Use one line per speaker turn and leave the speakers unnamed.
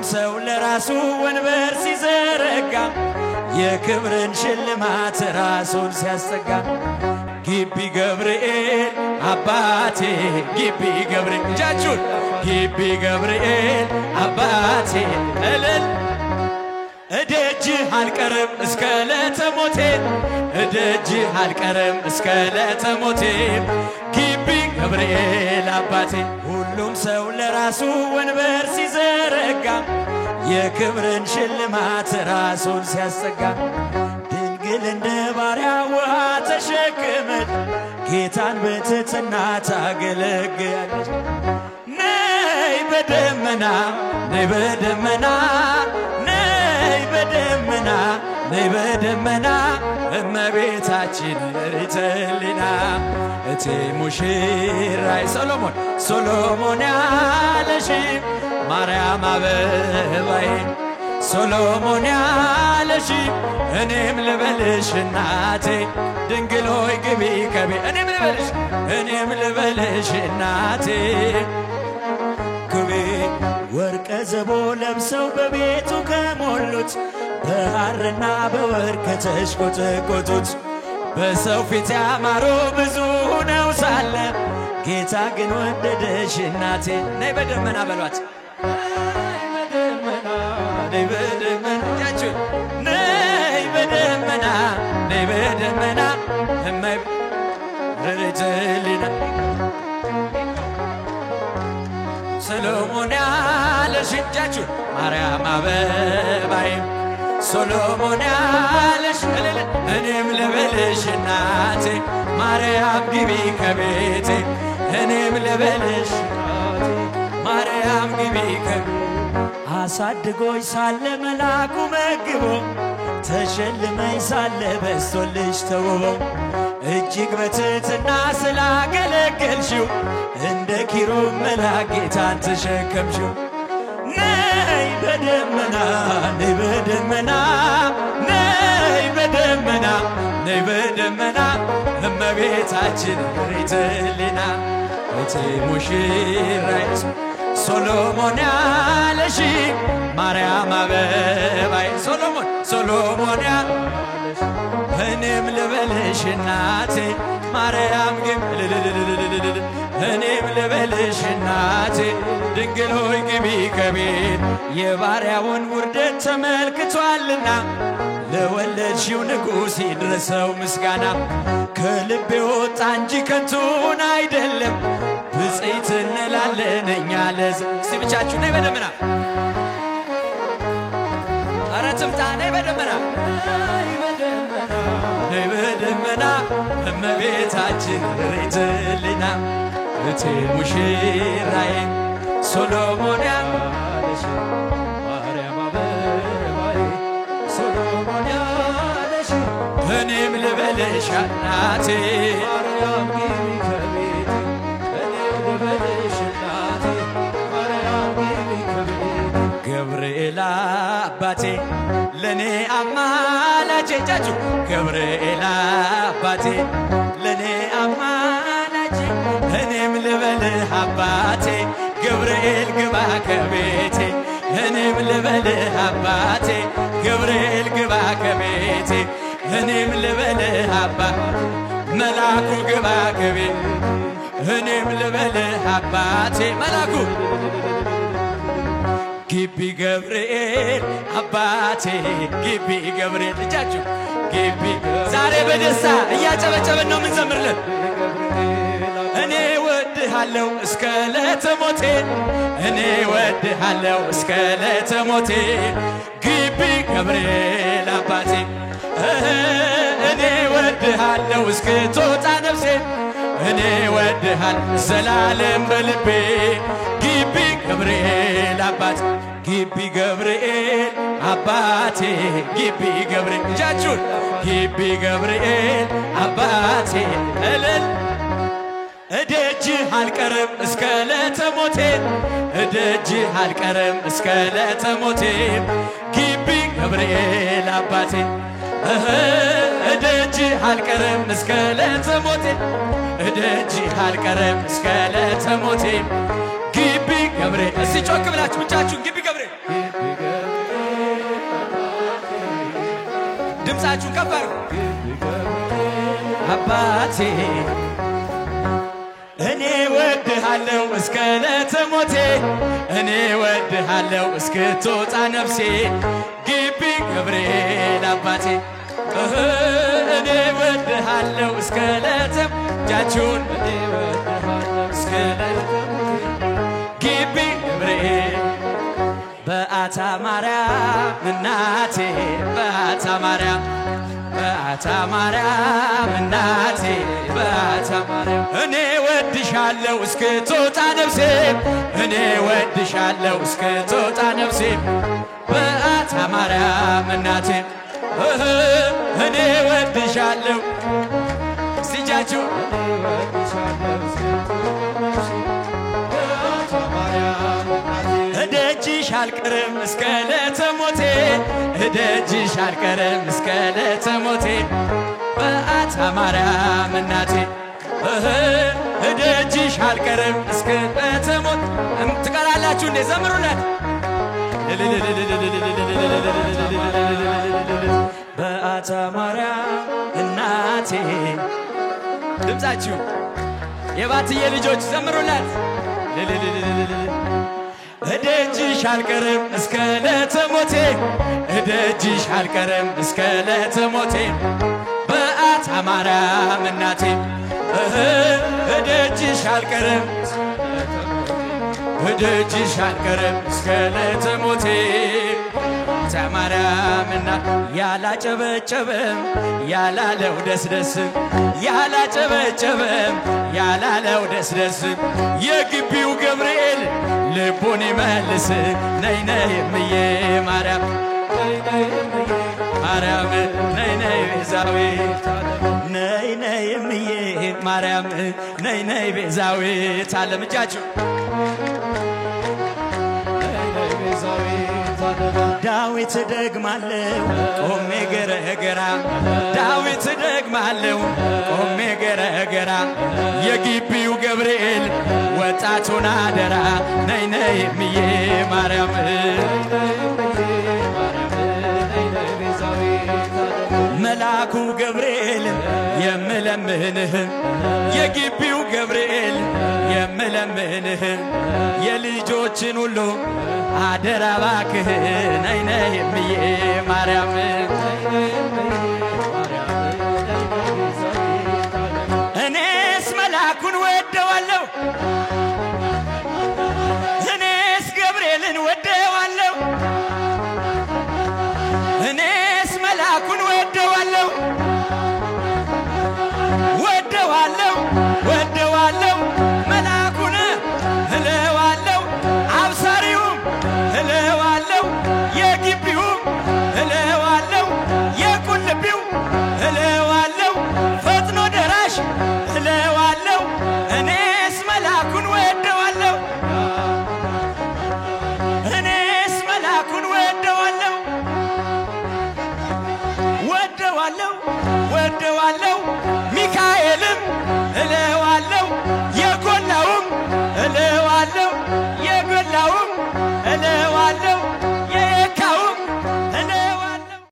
ሰው ለራሱ ወንበር ሲዘረጋ የክብርን ሽልማት ራሱን ሲያስጠጋ ግቢ ገብርኤል አባቴ ግቢ ገብርኤል እጃችሁን ግቢ ገብርኤል አባቴ እልል እደጅህ አልቀርም እስከ ለተሞቴ እደጅህ አልቀርም እስከ ለተሞቴ ግቢ ገብርኤል አባቴ ሁሉም ሰው ለራሱ ወንበር ሲዘረጋ የክብርን ሽልማት ራሱን ሲያስጠጋ ድንግል እንደ ባሪያ ውሃ ተሸክመች ጌታን በትሕትና ታገለግያለች ነይ በደመና ነይ በደመና ነይ በደመና ነይ በደመና እመቤታችን ሪተሊና እቴ ሙሽራይ ሶሎሞን ያለሽ ማርያም አበባዬ ሶሎሞን ያለሽ እኔም ልበልሽ እናቴ ድንግል ሆይ ግቢ ከቤ እኔም ልበልሽ እናቴ ግቢ ወርቀ ዘቦ ለብሰው በቤቱ ከሞሉት በሐርና በወርቅ ከተሽቆጠቆጡት በሰው ፊት ያማሩ ብዙ ሆነው ሳለ ጌታ ግን ወደደሽ እናቴ ነይ በደመና በሏት ነይ በደመና ያችሁ ነይ በደመና ነይ በደመና እመቤታችን ሰሎሞን ያለሽ እጃችሁ ማርያም አበባዬ ሶሎሞን ያለሽ እኔም ልበልሽ እናቴ ማርያም ግቢ ከቤቴ እኔም ልበልሽ ማርያም ግቢ ከቤቴ አሳድጎኝ ሳለ መላኩ መግቦ ተሸልመኝ ሳለ በስቶልሽ ተውቦ እጅግ በትሕትና ስላገለገልሽው እንደ ኪሩብ መልአክ ጌታን ተሸከምሽው ነይ በደመና ነይ በደመና ነይ በደመና ነይ በደመና እመቤታችን ሪተሊና እቴ ሙሽራይ ሶሎሞን ያለሽ ማርያም አበባዬ ሶሎሞን ያለሽ እኔም ልበልሽ እናቴ ማርያም ግቢ እኔም ልበልሽ እናቴ ድንግል ሆይ ግቢ ከቤት የባሪያውን ውርደት ተመልክቷልና ለወለድሽው ንጉሥ ይድረሰው ምስጋና ከልቤ ወጣ እንጂ ከንቱን አይደለም ብፅዕት እንላለን እኛ እስቲ ብቻችሁ ነይ በደመና ኧረ ትምጣ ነይ በደመና ነይ በደመና እመቤታችን ሪተሊና እቴ ሙሽራዬ ሶሎሞን ያለሽ ማርያም አበባዬ ሶሎሞን ያለሽ እኔም ልበልሽ እናቴ ማርያም ግቢ ከቤቴ እኔም ልበልሽ እናቴ ማርያም ግቢ ከቤቴ ገብርኤል አባቴ ለኔ አማላጄ እጃችሁ ገብርኤል አባቴ ለኔ አማላጄ እኔም ልበልህ አባቴ ገብርኤል ግባ ከቤቴ እኔም ልበልህ አባቴ ገብርኤል ግባ ከቤቴ እኔም ልበልህ አባቴ መላኩ ግባ ከቤቴ እኔም ልበልህ አባቴ መላኩ ግቢ ገብርኤል አባቴ ግቢ ገብርኤል እጃችሁ ግቢ ዛሬ በደስታ እያጨበጨበን ነው የምንዘምርልን እኔ ወድሃለሁ እስከ ለተሞቴ እኔ ወድሃለሁ እስከ ለተሞቴ ግቢ ገብርኤል አባቴ እኔ ወድሃለሁ እስክትወጣ ነፍሴ እኔ ወድሃለሁ ዘላለም በልቤ ግቢ ገብርኤል አባቴ ግቢ ገብርኤል አባቴ ግቢ ገብርኤል እጃችሁን ግቢ ገብርኤል አባቴ እልል እደጅህ አልቀርም እስከ ለተሞቴ እደጅህ አልቀርም እስከ ለተሞቴ ግቢ ገብርኤል አባቴ እደጅህ አልቀርም እስከ ለተሞቴ እደጅህ አልቀርም እስከ ለተሞቴ ግቢ ገብርኤል እስቲ ጮክ ብላችሁ ብቻችሁን ግቢ ገብርኤል እጆቻችሁን ከፍ አድርጉ። አባቴ እኔ ወድሃለሁ እስከ ዕለተ ሞቴ እኔ ወድሃለሁ እስክትወጣ ነፍሴ ግቢ ገብርኤል አባቴ እኔ ወድሃለሁ እስከ ዕለተ እጃችሁን እኔ ወድሃለሁ እስከ ዕለተ ግቢ ገብርኤል በአታ ማርያም እናቴ በአታ ማርያም በአታ ማርያም እናቴ በአታ ማርያም እኔ ወድሻለሁ እስክትወጣ ነፍሴ እኔ ወድሻለሁ እስክትወጣ ነፍሴ በአታ ማርያም እናቴ እኔ ወድሻለሁ ሲጃችሁ እደጅሽ አልቀርም እስከ ዕለተ ሞቴ እደጅሽ አልቀርም እስከ ዕለተ ሞቴ በአታ ማርያም እናቴ እደጅሽ አልቀርም እስከ ዕለተ ሞት ትቀራላችሁ እንዴ ዘምሩለት በአታ ማርያም እናቴ ድምፃችሁ የባትዬ ልጆች ዘምሩለት እደጅሽ አልቀርም እስከ ዕለተ ሞቴ እደጅሽ አልቀርም እስከ ዕለተ ሞቴ በአታ ማርያም እናቴ እደጅሽ አልቀርም እደጅሽ አልቀርም እስከ ዕለተ ሞቴ በአታ ማርያም እናቴ ያላጨበጨበም ያላለው ደስደስ ያላጨበጨበም ያላለው ደስደስ የግቢው ገብርኤል ልቡን ይመልስ ነይ ነይ እምዬ ማርያም ነይ ነይ እምዬ ማርያም ነይ ነይ ቤዛዊት ነይ ነይ እምዬ ማርያም ነይ ነይ ቤዛዊት ዓለም እጃችሁ ዳዊት ደግማለው ቆሜ ገረገራ ዳዊት ደግማለው ቆሜ ገረገራ የግቢው ገብርኤል ወጣቱን አደራ ነይ ነይ እምዬ ማርያም መላኩ ገብርኤል የምለምንህ የግቢው ገብርኤል የምለምንህ የልጆችን ሁሉ አደራ እባክህ ነይ ነይ እምዬ ማርያም